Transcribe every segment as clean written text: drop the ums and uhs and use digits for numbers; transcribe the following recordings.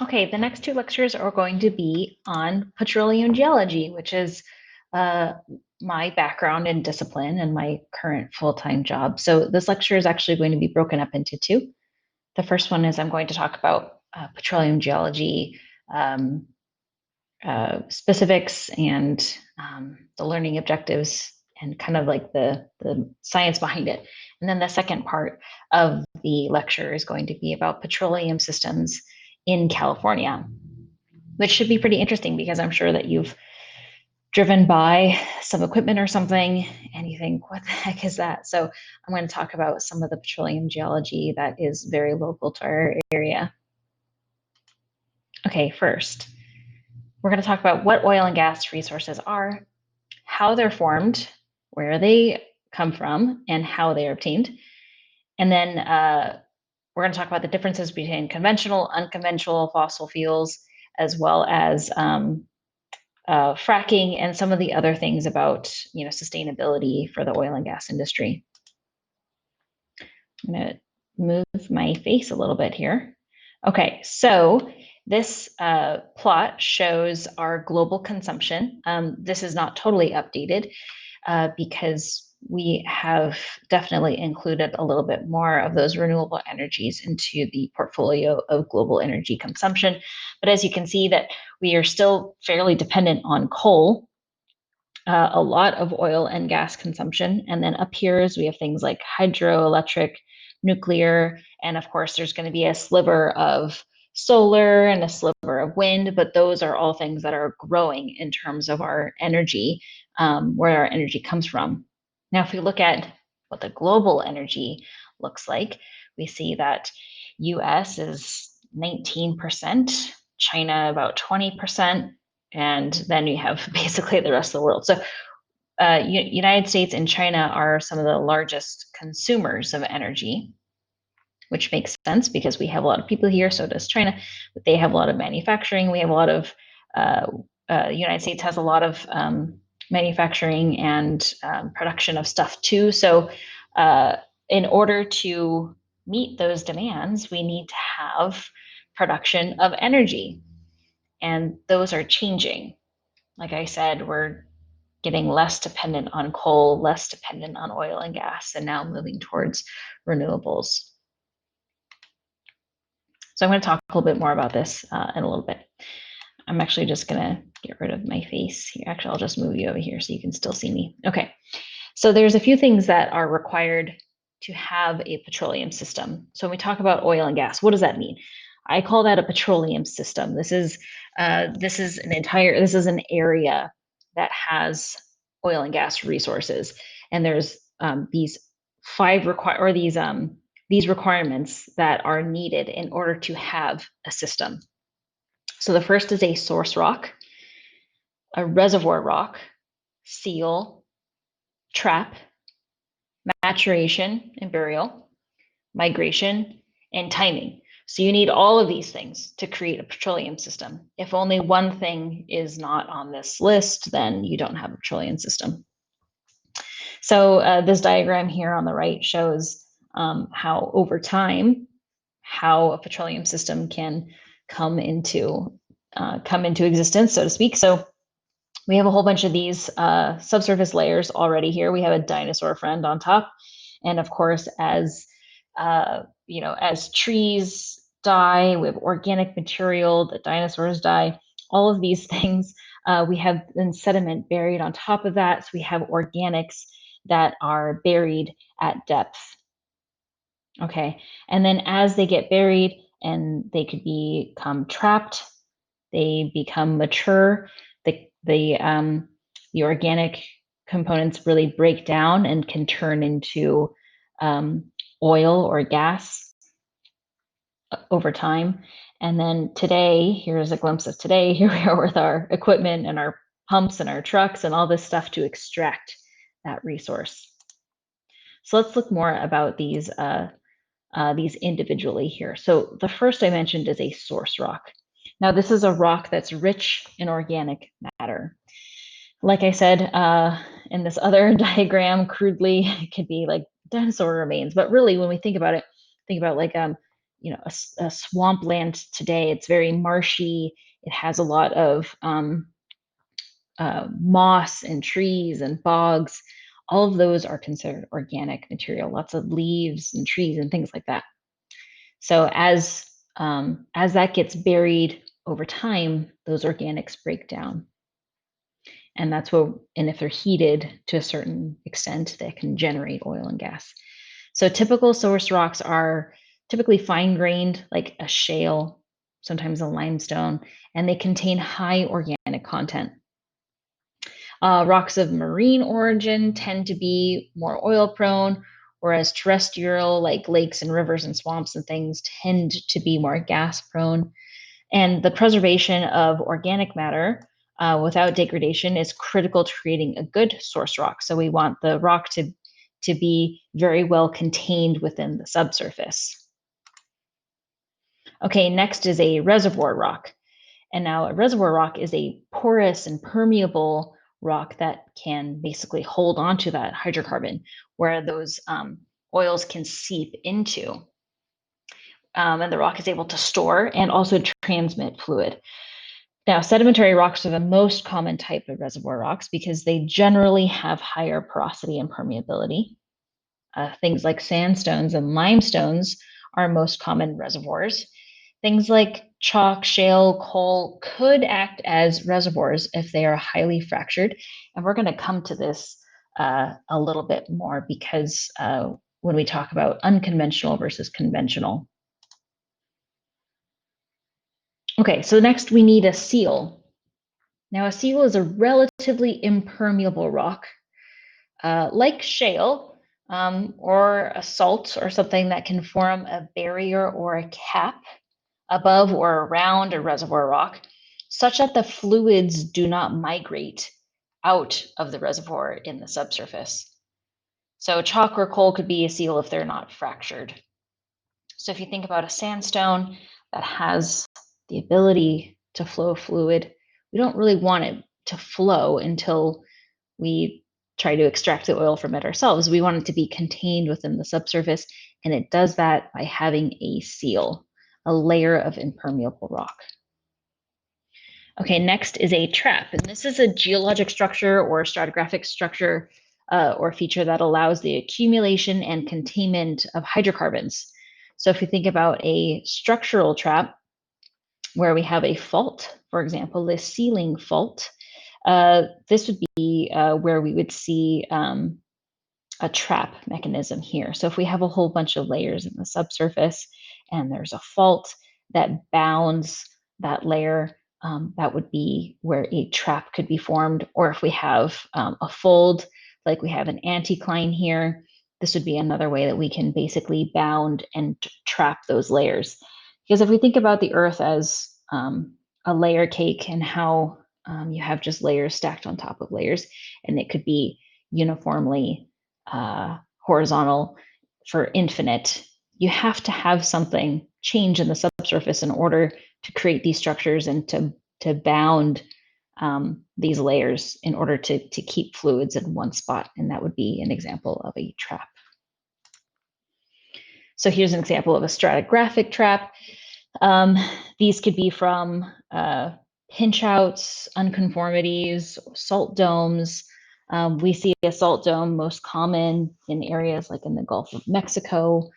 Okay, the next two lectures are going to be on petroleum geology, which is my background and discipline and my current full-time job. So this lecture is actually going to be broken up into two. The first one is I'm going to talk about petroleum geology specifics and the learning objectives and kind of like the science behind it. And then the second part of the lecture is going to be about petroleum systems in California, which should be pretty interesting because I'm sure that you've driven by some equipment or something and you think, what the heck is that? So I'm going to talk about some of the petroleum geology that is very local to our area. Okay, first, we're going to talk about what oil and gas resources are, how they're formed, where they come from, and how they are obtained. And then we're going to talk about the differences between conventional, unconventional fossil fuels, as well as fracking and some of the other things about sustainability for the oil and gas industry. I'm going to move my face a little bit here. Okay, so this plot shows our global consumption. This is not totally updated because we have definitely included a little bit more of those renewable energies into the portfolio of global energy consumption. But as you can see that we are still fairly dependent on coal, a lot of oil and gas consumption. And then up here we have things like hydroelectric, nuclear, and of course there's going to be a sliver of solar and a sliver of wind, but those are all things that are growing in terms of our energy, where our energy comes from. Now, if we look at what the global energy looks like, we see that US is 19%, China about 20%, and then you have basically the rest of the world. So United States and China are some of the largest consumers of energy, which makes sense because we have a lot of people here, so does China, but they have a lot of manufacturing. We have a lot of, United States has a lot of manufacturing and production of stuff too. So in order to meet those demands, we need to have production of energy. And those are changing. Like I said, we're getting less dependent on coal, less dependent on oil and gas, and now moving towards renewables. So I'm going to talk a little bit more about this in a little bit. I'm actually just going to get rid of my face here. Actually, I'll just move you over here so you can still see me. Okay, so there's a few things that are required to have a petroleum system. So when we talk about oil and gas, what does that mean? I call that a petroleum system. This is an area that has oil and gas resources, and there's these requirements that are needed in order to have a system. So the first is a source rock, a reservoir rock, seal, trap, maturation and burial, migration, and timing. So you need all of these things to create a petroleum system. If only one thing is not on this list, then you don't have a petroleum system. So this diagram here on the right shows how over time, how a petroleum system can come into existence, so to speak. So we have a whole bunch of these subsurface layers already here. We have a dinosaur friend on top, and of course, as trees die, we have organic material, the dinosaurs die, all of these things. We have then sediment buried on top of that. So we have organics that are buried at depth. Okay, and then as they get buried and they could become trapped, they become mature, the organic components really break down and can turn into oil or gas over time. And then today, here's a glimpse of today. Here we are with our equipment and our pumps and our trucks and all this stuff to extract that resource. So let's look more about these individually here. So the first I mentioned is a source rock. Now this is a rock that's rich in organic matter. Like I said in this other diagram, crudely, it could be like dinosaur remains. But really, when we think about it, think about like a swampland today. It's very marshy. It has a lot of moss and trees and bogs. All of those are considered organic material, lots of leaves and trees and things like that. So as that gets buried over time, those organics break down. And if they're heated to a certain extent, they can generate oil and gas. So typical source rocks are typically fine-grained, like a shale, sometimes a limestone, and they contain high organic content. Rocks of marine origin tend to be more oil-prone, whereas terrestrial, like lakes and rivers and swamps and things, tend to be more gas-prone. And the preservation of organic matter without degradation is critical to creating a good source rock. So we want the rock to be very well contained within the subsurface. Okay, next is a reservoir rock. And now a reservoir rock is a porous and permeable rock that can basically hold onto that hydrocarbon where those oils can seep into. And the rock is able to store and also transmit fluid. Now, sedimentary rocks are the most common type of reservoir rocks because they generally have higher porosity and permeability. Things like sandstones and limestones are most common reservoirs. Things like chalk, shale, coal could act as reservoirs if they are highly fractured. And we're going to come to this a little bit more because when we talk about unconventional versus conventional. Okay, so next we need a seal. Now, a seal is a relatively impermeable rock, like shale or a salt or something that can form a barrier or a cap above or around a reservoir rock, such that the fluids do not migrate out of the reservoir in the subsurface. So chalk or coal could be a seal if they're not fractured. So if you think about a sandstone that has the ability to flow fluid, we don't really want it to flow until we try to extract the oil from it ourselves. We want it to be contained within the subsurface, and it does that by having a seal, a layer of impermeable rock. Okay, next is a trap, and this is a geologic structure or stratigraphic structure or feature that allows the accumulation and containment of hydrocarbons. So if you think about a structural trap where we have a fault, for example, the sealing fault, this would be where we would see a trap mechanism here. So if we have a whole bunch of layers in the subsurface and there's a fault that bounds that layer, that would be where a trap could be formed. Or if we have a fold, like we have an anticline here, this would be another way that we can basically bound and trap those layers. Because if we think about the Earth as a layer cake and how you have just layers stacked on top of layers, and it could be uniformly horizontal for infinite, you have to have something change in the subsurface in order to create these structures and to bound these layers in order to keep fluids in one spot. And that would be an example of a trap. So here's an example of a stratigraphic trap. These could be from pinch outs, unconformities, salt domes. We see a salt dome most common in areas like in the Gulf of Mexico,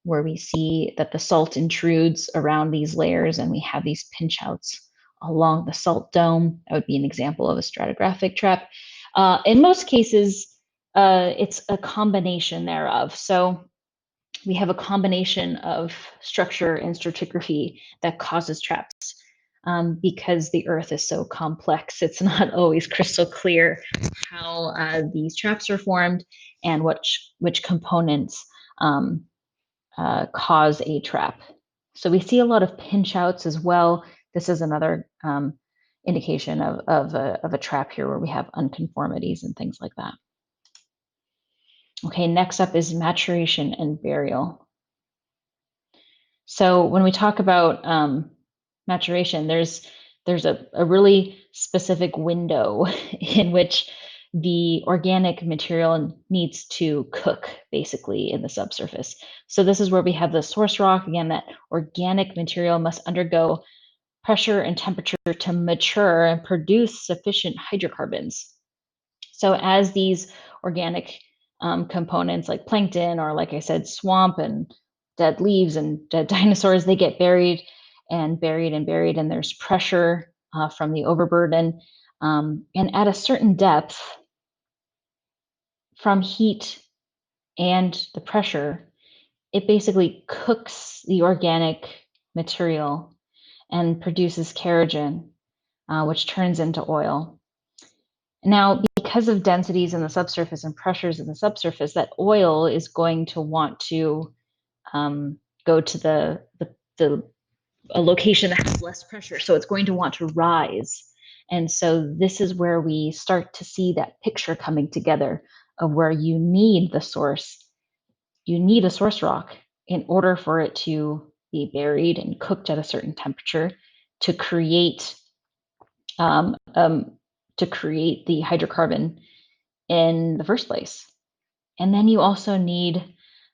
where we see that the salt intrudes around these layers and we have these pinch outs along the salt dome. That would be an example of a stratigraphic trap. In most cases, it's a combination thereof. So we have a combination of structure and stratigraphy that causes traps. Because the Earth is so complex, it's not always crystal clear how these traps are formed and which components cause a trap. So we see a lot of pinch outs as well. This is another indication of a trap here where we have unconformities and things like that. Okay, next up is maturation and burial. So when we talk about maturation, there's a really specific window in which the organic material needs to cook basically in the subsurface. So this is where we have the source rock. Again, that organic material must undergo pressure and temperature to mature and produce sufficient hydrocarbons. So as these organic components like plankton, or like I said, swamp and dead leaves and dead dinosaurs, they get buried and buried and buried, and there's pressure from the overburden. And at a certain depth, from heat and the pressure, it basically cooks the organic material and produces kerogen, which turns into oil. Now, because of densities in the subsurface and pressures in the subsurface, that oil is going to want to go to a location that has less pressure. So it's going to want to rise. And so this is where we start to see that picture coming together of where you need the source. You need a source rock in order for it to be buried and cooked at a certain temperature to create the hydrocarbon in the first place. And then you also need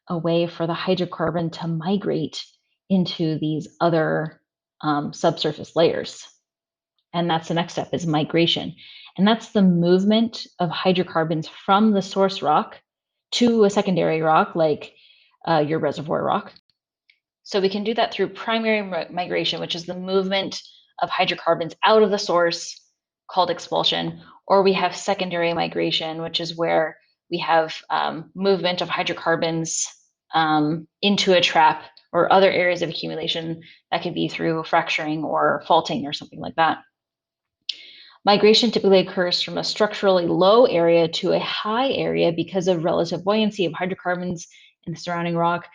a way for the hydrocarbon to migrate into these other subsurface layers. And that's the next step, is migration. And that's the movement of hydrocarbons from the source rock to a secondary rock, like your reservoir rock. So we can do that through primary migration, which is the movement of hydrocarbons out of the source, called expulsion, or we have secondary migration, which is where we have movement of hydrocarbons into a trap or other areas of accumulation. That could be through fracturing or faulting or something like that. Migration typically occurs from a structurally low area to a high area because of relative buoyancy of hydrocarbons in the surrounding rock.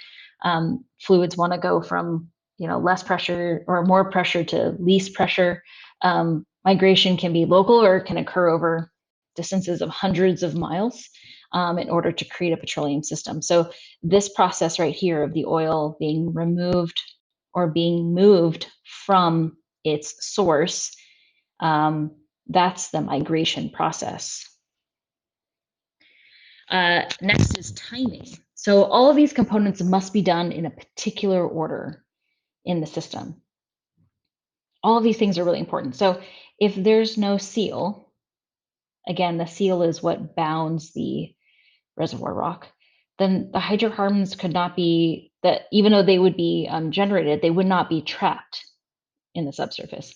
Fluids want to go from less pressure or more pressure to least pressure. Migration can be local or can occur over distances of hundreds of miles in order to create a petroleum system. So this process right here of the oil being removed or being moved from its source, that's the migration process. Next is timing. So all of these components must be done in a particular order in the system. All of these things are really important. So if there's no seal, again, the seal is what bounds the reservoir rock, then the hydrocarbons could not be, that even though they would be generated, they would not be trapped in the subsurface.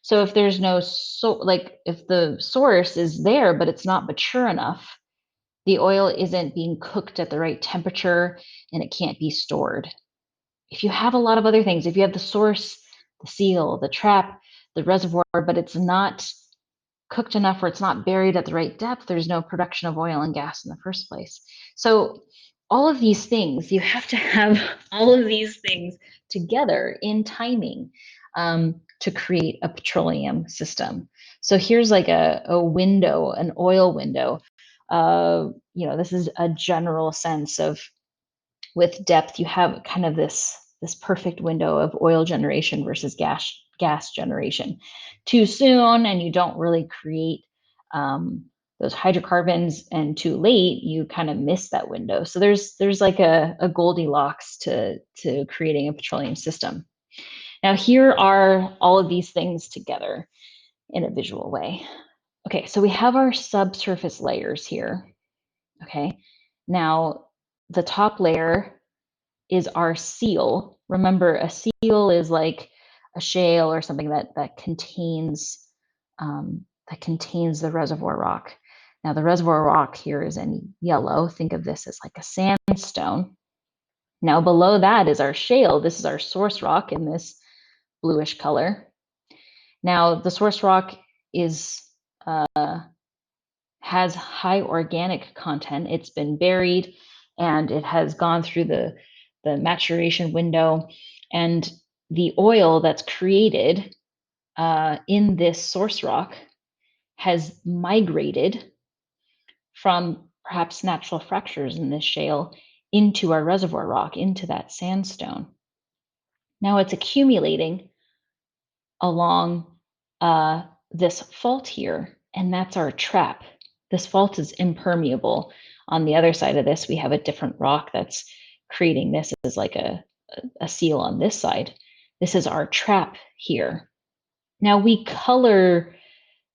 So if there's no, if the source is there, but it's not mature enough, the oil isn't being cooked at the right temperature and it can't be stored. If you have a lot of other things, if you have the source, the seal, the trap, the reservoir, but it's not cooked enough or it's not buried at the right depth, there's no production of oil and gas in the first place. So all of these things, you have to have all of these things together in timing to create a petroleum system. So here's like a window, an oil window. This is a general sense of, with depth, you have kind of this perfect window of oil generation versus gas generation. Too soon, and you don't really create those hydrocarbons, and too late, you kind of miss that window. So there's like a Goldilocks to creating a petroleum system. Now here are all of these things together in a visual way. Okay, so we have our subsurface layers here. Okay, now the top layer is our seal. Remember, a seal is like a shale or something that contains the reservoir rock. Now the reservoir rock here is in yellow. Think of this as like a sandstone. Now below that is our shale. This is our source rock in this bluish color. Now the source rock has high organic content. It's been buried and it has gone through the maturation window, and the oil that's created in this source rock has migrated from perhaps natural fractures in this shale into our reservoir rock, into that sandstone. Now it's accumulating along this fault here, and that's our trap. This fault is impermeable. On the other side of this, we have a different rock that's creating this as like a seal on this side. This is our trap here. Now we color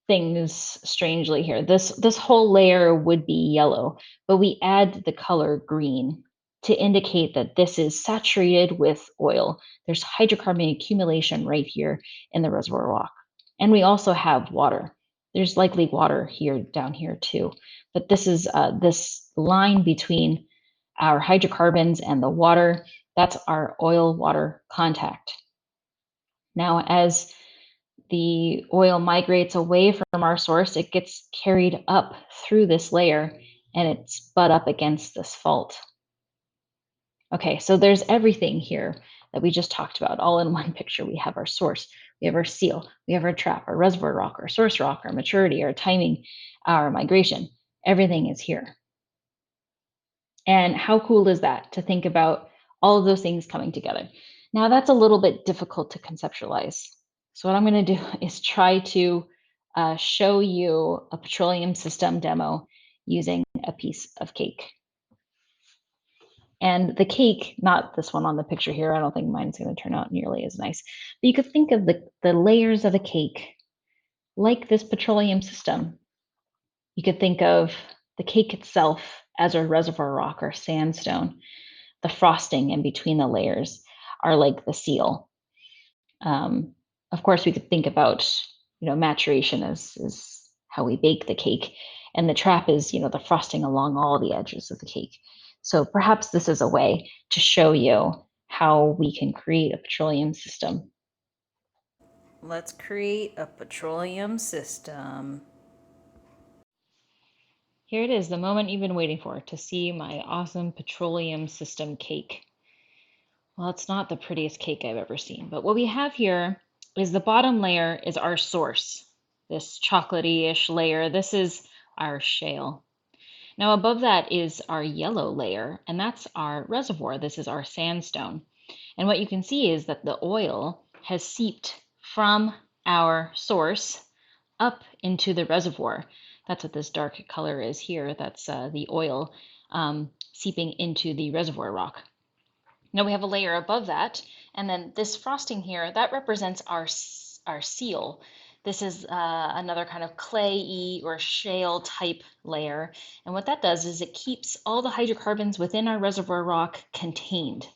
things strangely here. This whole layer would be yellow, but we add the color green to indicate that this is saturated with oil. There's hydrocarbon accumulation right here in the reservoir rock. And we also have water. There's likely water here, down here too. But this is this line between our hydrocarbons and the water. That's our oil-water contact. Now, as the oil migrates away from our source, it gets carried up through this layer and it's butt up against this fault. Okay, so there's everything here that we just talked about all in one picture. We have our source, we have our seal, we have our trap, our reservoir rock, our source rock, our maturity, our timing, our migration. Everything is here. And how cool is that to think about all of those things coming together? Now that's a little bit difficult to conceptualize. So what I'm going to do is try to show you a petroleum system demo using a piece of cake. And the cake, not this one on the picture here, I don't think mine's going to turn out nearly as nice. But you could think of the layers of a cake like this petroleum system. You could think of the cake itself as a reservoir rock or sandstone. The frosting in between the layers are like the seal. Of course, we could think about, maturation is how we bake the cake, and the trap is, the frosting along all the edges of the cake. So perhaps this is a way to show you how we can create a petroleum system. Let's create a petroleum system. Here it is, the moment you've been waiting for, to see my awesome petroleum system cake. Well, it's not the prettiest cake I've ever seen, but what we have here is the bottom layer is our source, this chocolatey-ish layer. This is our shale. Now above that is our yellow layer, and that's our reservoir. This is our sandstone. And what you can see is that the oil has seeped from our source up into the reservoir. That's what this dark color is here. That's the oil seeping into the reservoir rock. Now we have a layer above that, and then this frosting here, that represents our seal. This is another kind of clay-y or shale type layer. And what that does is it keeps all the hydrocarbons within our reservoir rock contained.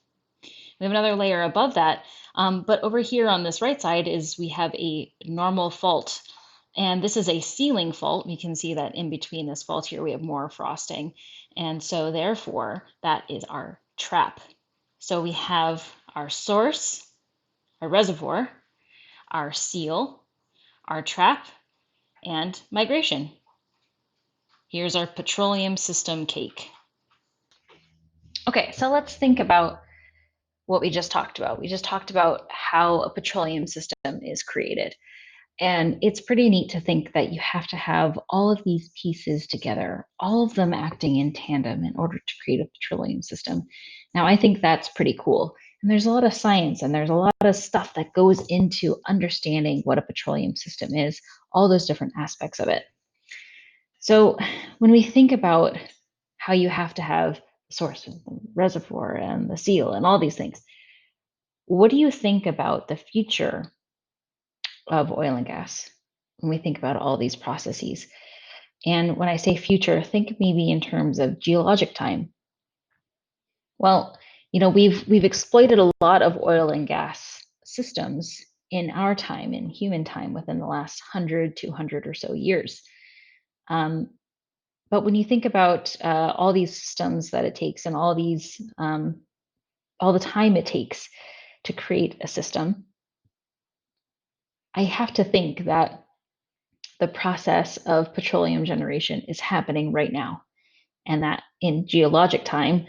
We have another layer above that, but over here on this right side is we have a normal fault. And this is a sealing fault. We can see that in between this fault here, we have more frosting. And so therefore, that is our trap. So we have our source, our reservoir, our seal, our trap, and migration. Here's our petroleum system cake. Okay, so let's think about what we just talked about. We just talked about how a petroleum system is created. And it's pretty neat to think that you have to have all of these pieces together, all of them acting in tandem in order to create a petroleum system. Now, I think that's pretty cool. And there's a lot of science and there's a lot of stuff that goes into understanding what a petroleum system is, all those different aspects of it. So when we think about how you have to have the source and the reservoir and the seal and all these things, what do you think about the future of oil and gas when we think about all these processes? And when I say future, think maybe in terms of geologic time. Well, we've exploited a lot of oil and gas systems in our time, in human time, within the last 100, 200 or so years. But when you think about all these systems that it takes and all the time it takes to create a system, I have to think that the process of petroleum generation is happening right now, and that in geologic time,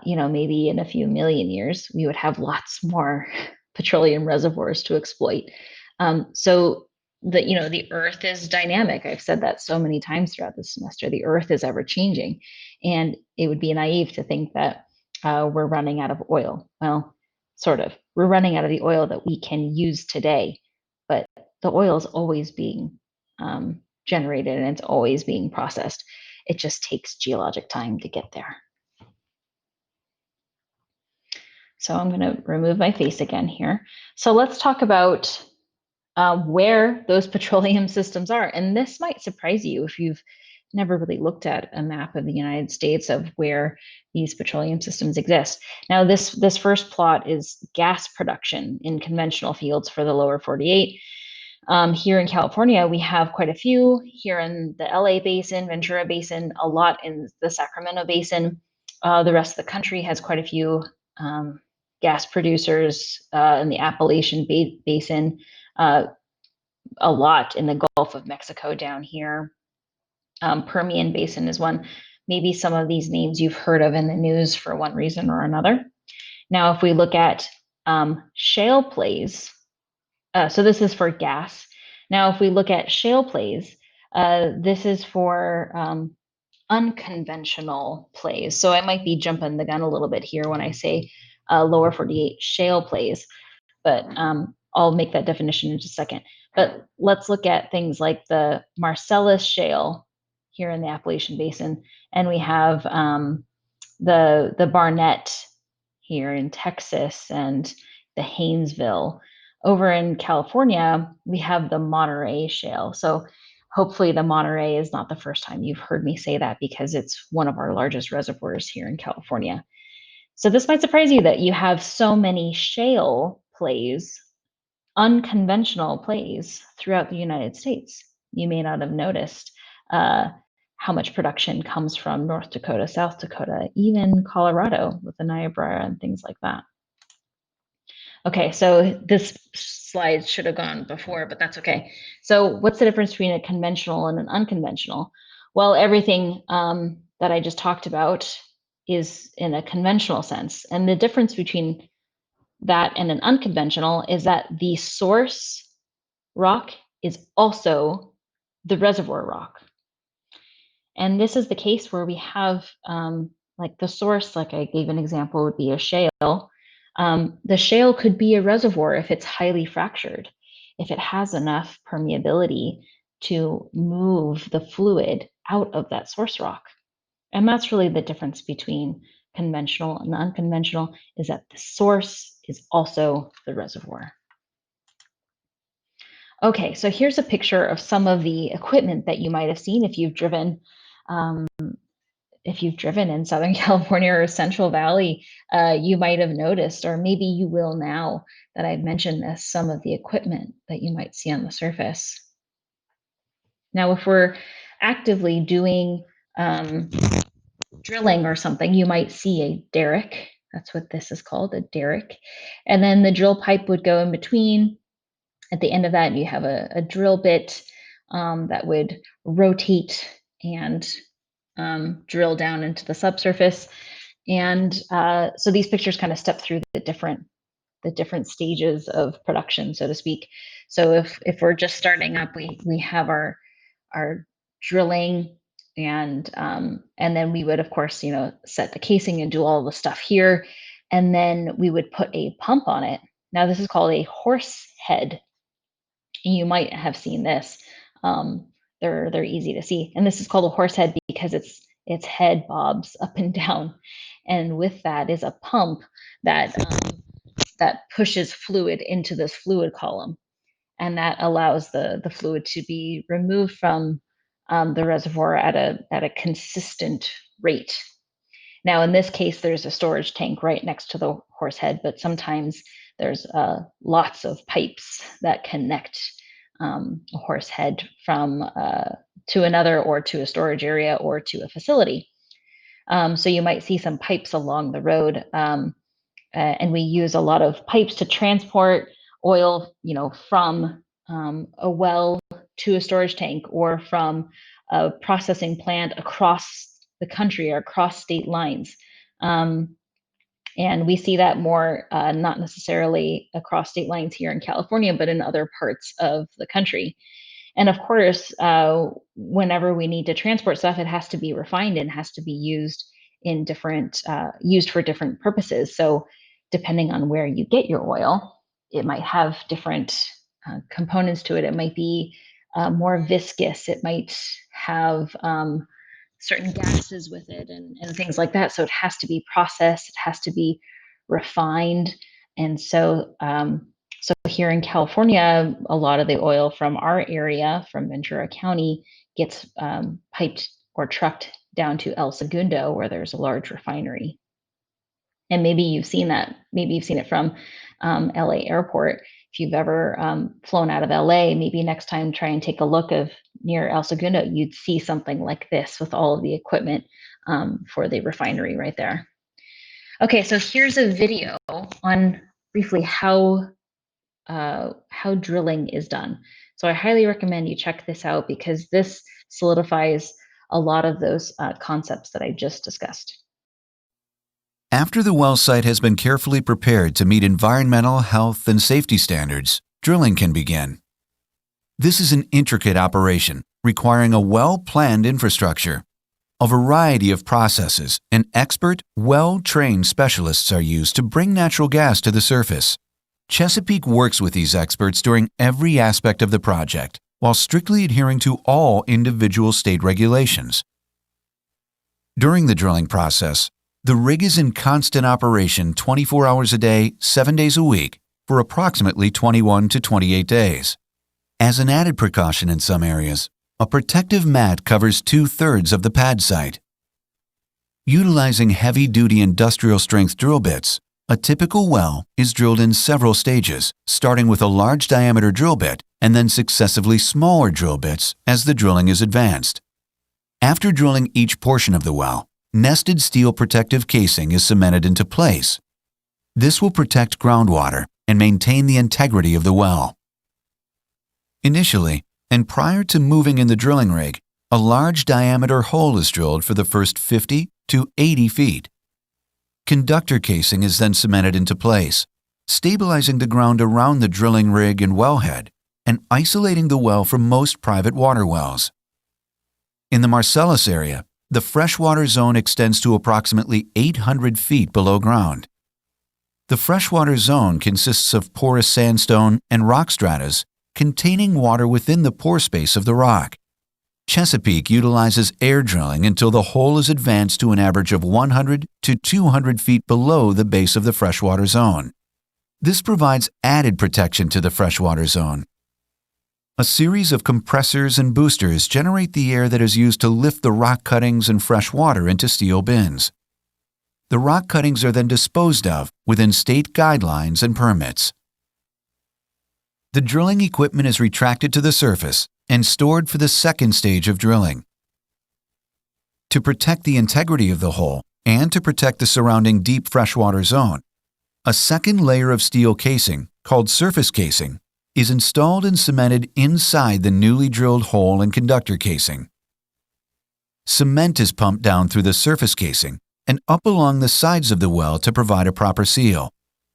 maybe in a few million years, we would have lots more petroleum reservoirs to exploit. So the Earth is dynamic. I've said that so many times throughout this semester. The Earth is ever changing, and it would be naive to think that we're running out of oil. Well, sort of. We're running out of the oil that we can use today, but the oil is always being generated and it's always being processed. It just takes geologic time to get there. So I'm going to remove my face again here. So let's talk about where those petroleum systems are. And this might surprise you if you've never really looked at a map of the United States of where these petroleum systems exist. Now, this first plot is gas production in conventional fields for the lower 48. Here in California, we have quite a few. Here in the LA Basin, Ventura Basin, a lot in the Sacramento Basin. The rest of the country has quite a few gas producers in the Appalachian Basin, a lot in the Gulf of Mexico down here. Permian Basin is one. Maybe some of these names you've heard of in the news for one reason or another. Now, if we look at shale plays, so this is for gas. Now, if we look at shale plays, this is for unconventional plays. So I might be jumping the gun a little bit here when I say lower 48 shale plays, but I'll make that definition in just a second. But let's look at things like the Marcellus Shale here in the Appalachian Basin, and we have the Barnett here in Texas and the Haynesville. Over in California, we have the Monterey Shale. So hopefully the Monterey is not the first time you've heard me say that, because it's one of our largest reservoirs here in California. So this might surprise you that you have so many shale plays, unconventional plays throughout the United States. You may not have noticed how much production comes from North Dakota, South Dakota, even Colorado with the Niobrara and things like that. Okay, so this slide should have gone before, but that's okay. So what's the difference between a conventional and an unconventional? Well, everything that I just talked about is in a conventional sense. And the difference between that and an unconventional is that the source rock is also the reservoir rock. And this is the case where we have like the source, like I gave an example, would be a shale. The shale could be a reservoir if it's highly fractured, if it has enough permeability to move the fluid out of that source rock. And that's really the difference between conventional and unconventional, is that the source is also the reservoir. Okay, so here's a picture of some of the equipment that you might have seen if you've driven in Southern California or Central Valley. You might have noticed, or maybe you will now, that I've mentioned as some of the equipment that you might see on the surface. Now, if we're actively doing drilling or something, you might see a derrick. That's what this is called, a derrick. And then the drill pipe would go in between. At the end of that, you have a drill bit that would rotate and drill down into the subsurface. And so these pictures kind of step through the different stages of production, so to speak. So if we're just starting up, we have our drilling, and then we would, of course, set the casing and do all the stuff here, and then we would put a pump on it. Now this is called a horse head. You might have seen this. They're easy to see, and this is called a horse head because its head bobs up and down, and with that is a pump that pushes fluid into this fluid column, and that allows the fluid to be removed from the reservoir at a consistent rate. Now, in this case, there's a storage tank right next to the horse head, but sometimes there's lots of pipes that connect a horse head from to another, or to a storage area, or to a facility. So you might see some pipes along the road, and we use a lot of pipes to transport oil, from a well to a storage tank, or from a processing plant across the country or across state lines. And we see that more, not necessarily across state lines here in California, but in other parts of the country. And of course, whenever we need to transport stuff, it has to be refined and has to be used in used for different purposes. So depending on where you get your oil, it might have different components to it. It might be more viscous. It might have certain gases with it and things like that. So it has to be processed. It has to be refined. And so here in California, a lot of the oil from our area, from Ventura County, gets piped or trucked down to El Segundo, where there's a large refinery. And maybe you've seen that. Maybe you've seen it from LA Airport. If you've ever flown out of LA, maybe next time try and take a look of near El Segundo, you'd see something like this with all of the equipment for the refinery right there. Okay, so here's a video on briefly how drilling is done. So I highly recommend you check this out because this solidifies a lot of those concepts that I just discussed. After the well site has been carefully prepared to meet environmental, health, and safety standards, drilling can begin. This is an intricate operation requiring a well-planned infrastructure. A variety of processes and expert, well-trained specialists are used to bring natural gas to the surface. Chesapeake works with these experts during every aspect of the project, while strictly adhering to all individual state regulations. During the drilling process, the rig is in constant operation 24 hours a day, 7 days a week, for approximately 21 to 28 days. As an added precaution in some areas, a protective mat covers 2/3 of the pad site. Utilizing heavy-duty industrial-strength drill bits, a typical well is drilled in several stages, starting with a large diameter drill bit and then successively smaller drill bits as the drilling is advanced. After drilling each portion of the well, nested steel protective casing is cemented into place. This will protect groundwater and maintain the integrity of the well. Initially, and prior to moving in the drilling rig, a large diameter hole is drilled for the first 50 to 80 feet. Conductor casing is then cemented into place, stabilizing the ground around the drilling rig and wellhead, and isolating the well from most private water wells. In the Marcellus area, the freshwater zone extends to approximately 800 feet below ground. The freshwater zone consists of porous sandstone and rock stratas containing water within the pore space of the rock. Chesapeake utilizes air drilling until the hole is advanced to an average of 100 to 200 feet below the base of the freshwater zone. This provides added protection to the freshwater zone. A series of compressors and boosters generate the air that is used to lift the rock cuttings and fresh water into steel bins. The rock cuttings are then disposed of within state guidelines and permits. The drilling equipment is retracted to the surface and stored for the second stage of drilling. To protect the integrity of the hole and to protect the surrounding deep freshwater zone, a second layer of steel casing, called surface casing, is installed and cemented inside the newly drilled hole and conductor casing. Cement is pumped down through the surface casing and up along the sides of the well to provide a proper seal.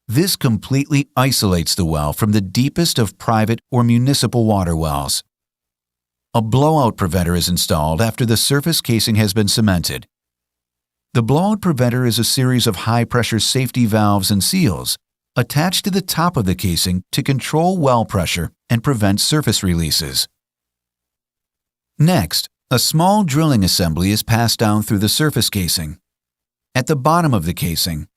This completely isolates the well from the deepest of private or municipal water wells. A blowout preventer is installed after the surface casing has been cemented. The blowout preventer is a series of high-pressure safety valves and seals attached to the top of the casing to control well pressure and prevent surface releases. Next, a small drilling assembly is passed down through the surface casing. At the bottom of the casing,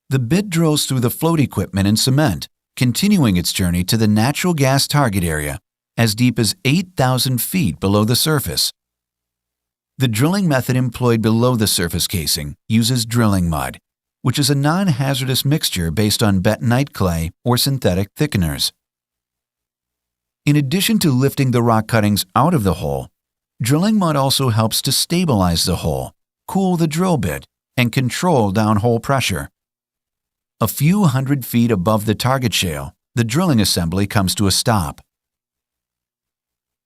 the bit drills through the float equipment and cement, continuing its journey to the natural gas target area as deep as 8,000 feet below the surface. The drilling method employed below the surface casing uses drilling mud, which is a non-hazardous mixture based on bentonite clay or synthetic thickeners. In addition to lifting the rock cuttings out of the hole, drilling mud also helps to stabilize the hole, cool the drill bit, and control downhole pressure. A few hundred feet above the target shale, the drilling assembly comes to a stop.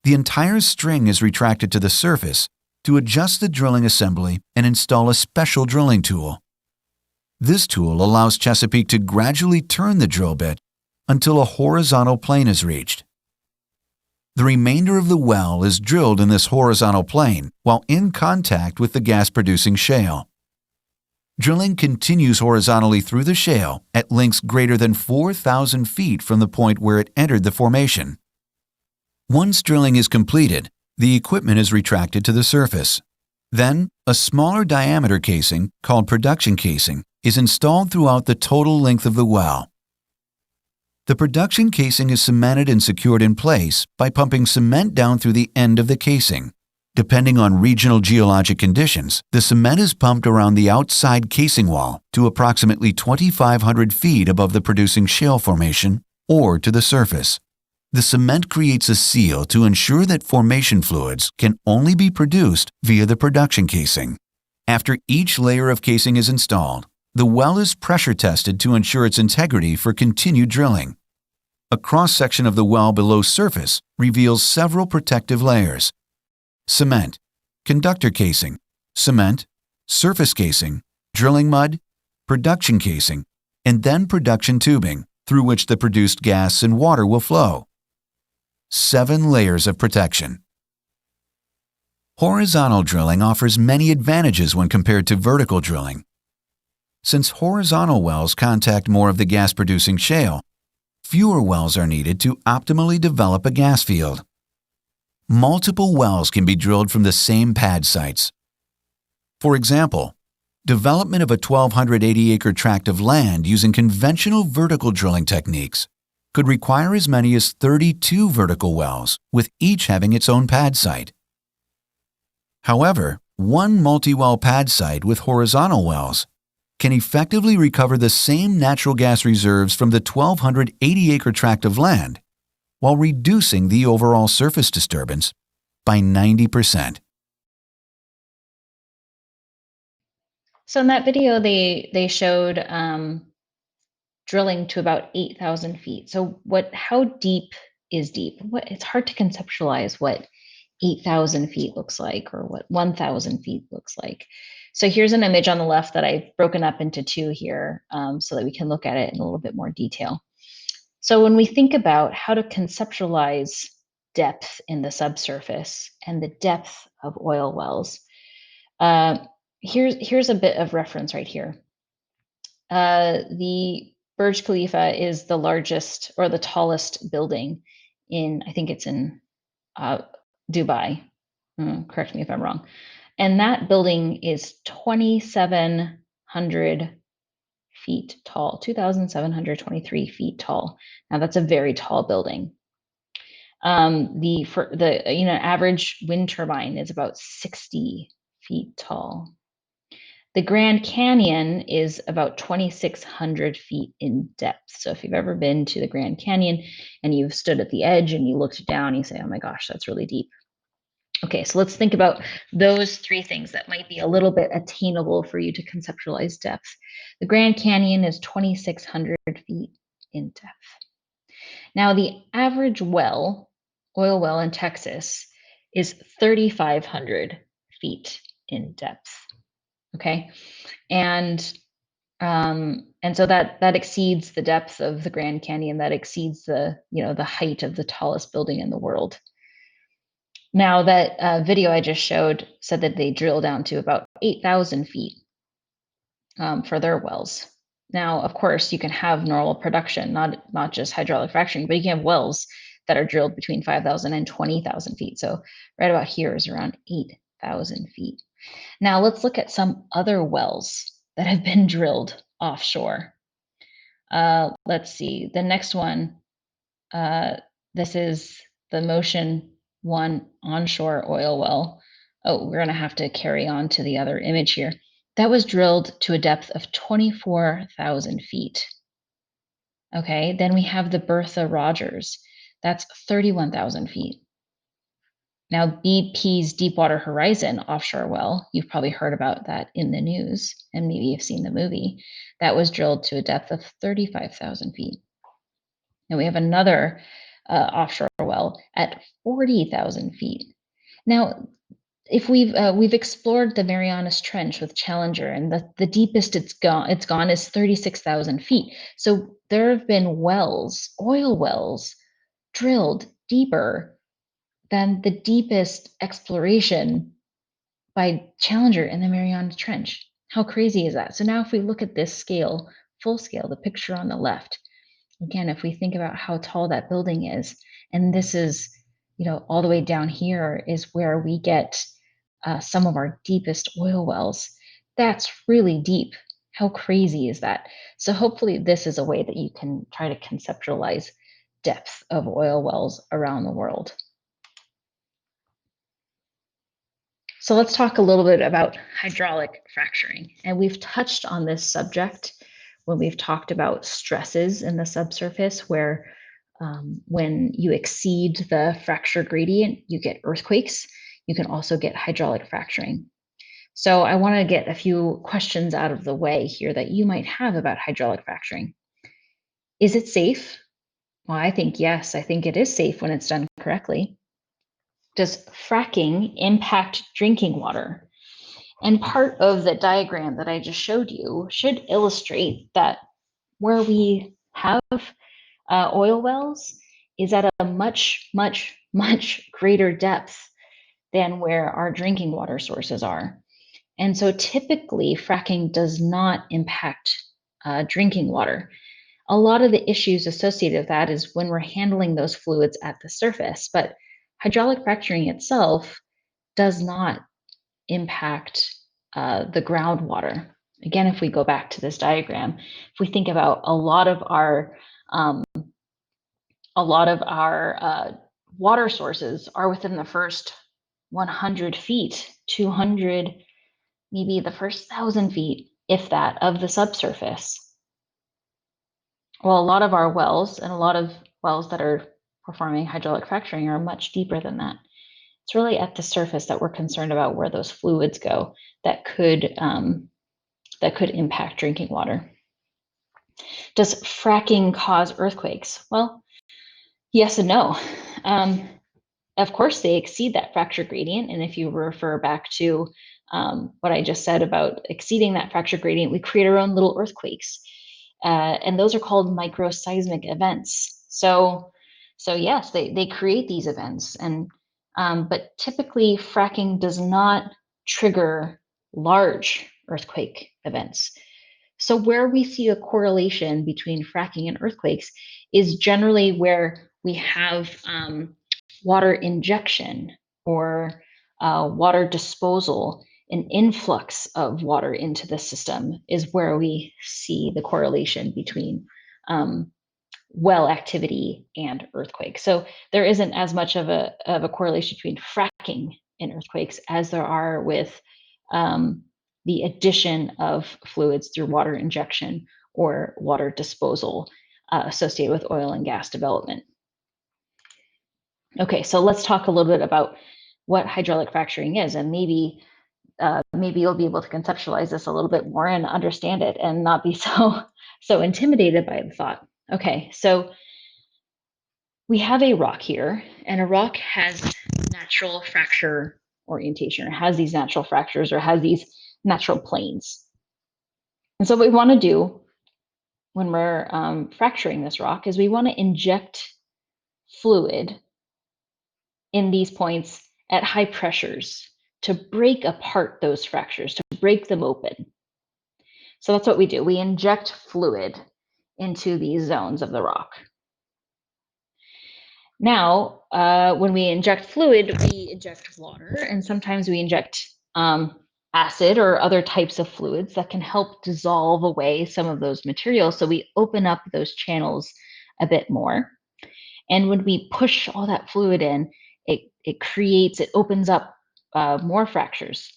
The entire string is retracted to the surface to adjust the drilling assembly and install a special drilling tool. This tool allows Chesapeake to gradually turn the drill bit until a horizontal plane is reached. The remainder of the well is drilled in this horizontal plane while in contact with the gas-producing shale. Drilling continues horizontally through the shale at lengths greater than 4,000 feet from the point where it entered the formation. Once drilling is completed, the equipment is retracted to the surface. Then, a smaller diameter casing, called production casing, is installed throughout the total length of the well. The production casing is cemented and secured in place by pumping cement down through the end of the casing. Depending on regional geologic conditions, the cement is pumped around the outside casing wall to approximately 2,500 feet above the producing shale formation or to the surface. The cement creates a seal to ensure that formation fluids can only be produced via the production casing. After each layer of casing is installed, the well is pressure tested to ensure its integrity for continued drilling. A cross-section of the well below surface reveals several protective layers: cement, conductor casing, cement, surface casing, drilling mud, production casing, and then production tubing, through which the produced gas and water will flow. 7 layers of protection. Horizontal drilling offers many advantages when compared to vertical drilling. Since horizontal wells contact more of the gas-producing shale, fewer wells are needed to optimally develop a gas field. Multiple wells can be drilled from the same pad sites. For example, development of a 1,280-acre tract of land using conventional vertical drilling techniques could require as many as 32 vertical wells, with each having its own pad site. However, one multi-well pad site with horizontal wells can effectively recover the same natural gas reserves from the 1,280-acre tract of land while reducing the overall surface disturbance by 90%. So in that video, they showed drilling to about 8,000 feet. So how deep is deep? It's hard to conceptualize what 8,000 feet looks like or what 1,000 feet looks like. So here's an image on the left that I've broken up into 2 here so that we can look at it in a little bit more detail. So when we think about how to conceptualize depth in the subsurface and the depth of oil wells, here's a bit of reference right here. The Burj Khalifa is the largest or the tallest building I think it's in Dubai. Correct me if I'm wrong. And that building is 2,700 feet tall, 2,723 feet tall. Now that's a very tall building. The average wind turbine is about 60 feet tall. The Grand Canyon is about 2,600 feet in depth. So if you've ever been to the Grand Canyon and you've stood at the edge and you looked down, you say, oh my gosh, that's really deep. Okay, so let's think about those 3 things that might be a little bit attainable for you to conceptualize depth. The Grand Canyon is 2,600 feet in depth. Now, the average oil well in Texas is 3,500 feet in depth. Okay, and so that exceeds the depth of the Grand Canyon. That exceeds the height of the tallest building in the world. Now that video I just showed said that they drill down to about 8,000 feet for their wells. Now, of course, you can have normal production, not just hydraulic fracturing, but you can have wells that are drilled between 5,000 and 20,000 feet. So right about here is around 8,000 feet. Now let's look at some other wells that have been drilled offshore. Let's see, the next one, this is the Motion 1 onshore oil well. Oh, we're gonna have to carry on to the other image here. That was drilled to a depth of 24,000 feet. Okay, then we have the Bertha Rogers. That's 31,000 feet. Now, BP's Deepwater Horizon offshore well, you've probably heard about that in the news, and maybe you've seen the movie. That was drilled to a depth of 35,000 feet. And we have another offshore well at 40,000 feet. Now, if we've explored the Marianas Trench with Challenger, and the deepest it's gone is 36,000 feet. So there have been wells, oil wells, drilled deeper than the deepest exploration by Challenger in the Marianas Trench. How crazy is that? So now if we look at this scale, full scale, the picture on the left, again, if we think about how tall that building is, and this is all the way down here is where we get some of our deepest oil wells. That's really deep. How crazy is that? So hopefully this is a way that you can try to conceptualize depth of oil wells around the world. So let's talk a little bit about hydraulic fracturing. And we've touched on this subject when we've talked about stresses in the subsurface, where when you exceed the fracture gradient, you get earthquakes. You can also get hydraulic fracturing. So I want to get a few questions out of the way here that you might have about hydraulic fracturing. Is it safe? Well, I think yes. I think it is safe when it's done correctly. Does fracking impact drinking water? And part of the diagram that I just showed you should illustrate that where we have oil wells is at a much, much, much greater depth than where our drinking water sources are. And so typically fracking does not impact drinking water. A lot of the issues associated with that is when we're handling those fluids at the surface, but hydraulic fracturing itself does not impact the groundwater. Again, if we go back to this diagram, if we think about a lot of our water sources are within the first 100 feet, 200, maybe the first 1,000 feet, if that, of the subsurface. Well, a lot of our wells and a lot of wells that are performing hydraulic fracturing are much deeper than that. It's really at the surface that we're concerned about where those fluids go that could impact drinking water. Does fracking cause earthquakes? Well, yes and no. Of course, they exceed that fracture gradient. And if you refer back to what I just said about exceeding that fracture gradient, we create our own little earthquakes. And those are called microseismic events. So yes, they create these events. But typically, fracking does not trigger large earthquake events. So where we see a correlation between fracking and earthquakes is generally where we have water injection or water disposal. An influx of water into the system is where we see the correlation between well activity and earthquakes. So there isn't as much of a correlation between fracking and earthquakes as there are with the addition of fluids through water injection or water disposal associated with oil and gas development. Okay, so let's talk a little bit about what hydraulic fracturing is, and maybe you'll be able to conceptualize this a little bit more and understand it and not be so intimidated by the thought. Okay, so we have a rock here, and a rock has natural fracture orientation, or has these natural fractures, or has these natural planes. And so what we want to do when we're fracturing this rock is we want to inject fluid in these points at high pressures to break apart those fractures, to break them open. So that's what we do. We inject fluid into these zones of the rock. Now, when we inject fluid, we inject water, and sometimes we inject acid or other types of fluids that can help dissolve away some of those materials. So we open up those channels a bit more. And when we push all that fluid in, it opens up more fractures.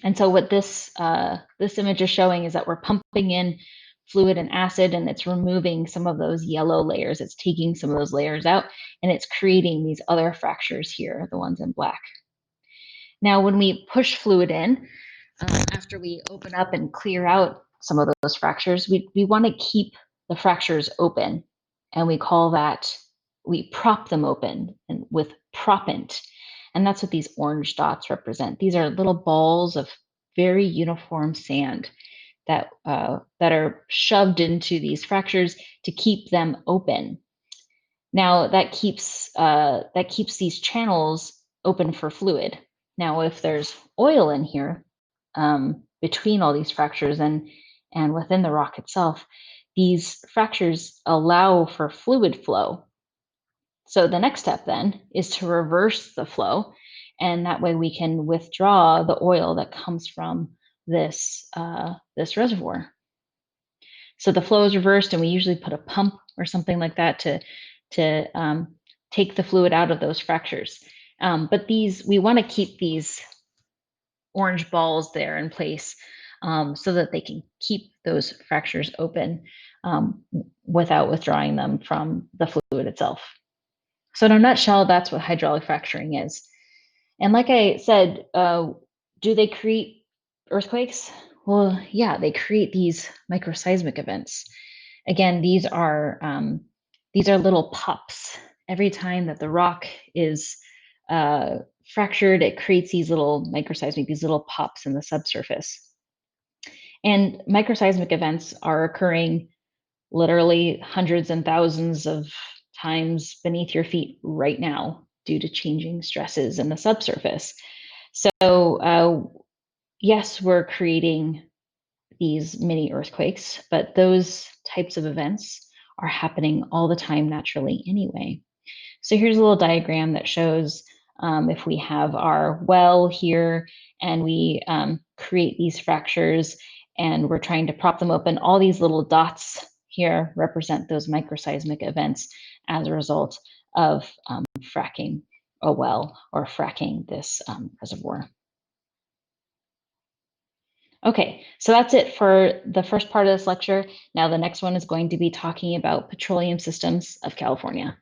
And so what this image is showing is that we're pumping in fluid and acid, and it's removing some of those yellow layers. It's taking some of those layers out, and it's creating these other fractures here, the ones in black. Now, when we push fluid in, after we open up and clear out some of those fractures, we want to keep the fractures open, and we prop them open and with proppant. And that's what these orange dots represent. These are little balls of very uniform sand that are shoved into these fractures to keep them open. Now that keeps these channels open for fluid. Now, if there's oil in here between all these fractures and within the rock itself, these fractures allow for fluid flow. So the next step then is to reverse the flow, and that way we can withdraw the oil that comes from this reservoir. So the flow is reversed, and we usually put a pump or something like that to take the fluid out of those fractures. But we want to keep these orange balls there in place so that they can keep those fractures open without withdrawing them from the fluid itself. So in a nutshell, that's what hydraulic fracturing is. And like I said, do they create earthquakes? Well, yeah, they create these microseismic events. Again, these are little pops. Every time that the rock is fractured, it creates these little these little pops in the subsurface. And microseismic events are occurring literally hundreds and thousands of times beneath your feet right now due to changing stresses in the subsurface. So yes, we're creating these mini earthquakes, but those types of events are happening all the time naturally anyway. So here's a little diagram that shows if we have our well here and we create these fractures and we're trying to prop them open, all these little dots here represent those microseismic events as a result of fracking a well or fracking this reservoir. Okay, so that's it for the first part of this lecture. Now the next one is going to be talking about petroleum systems of California.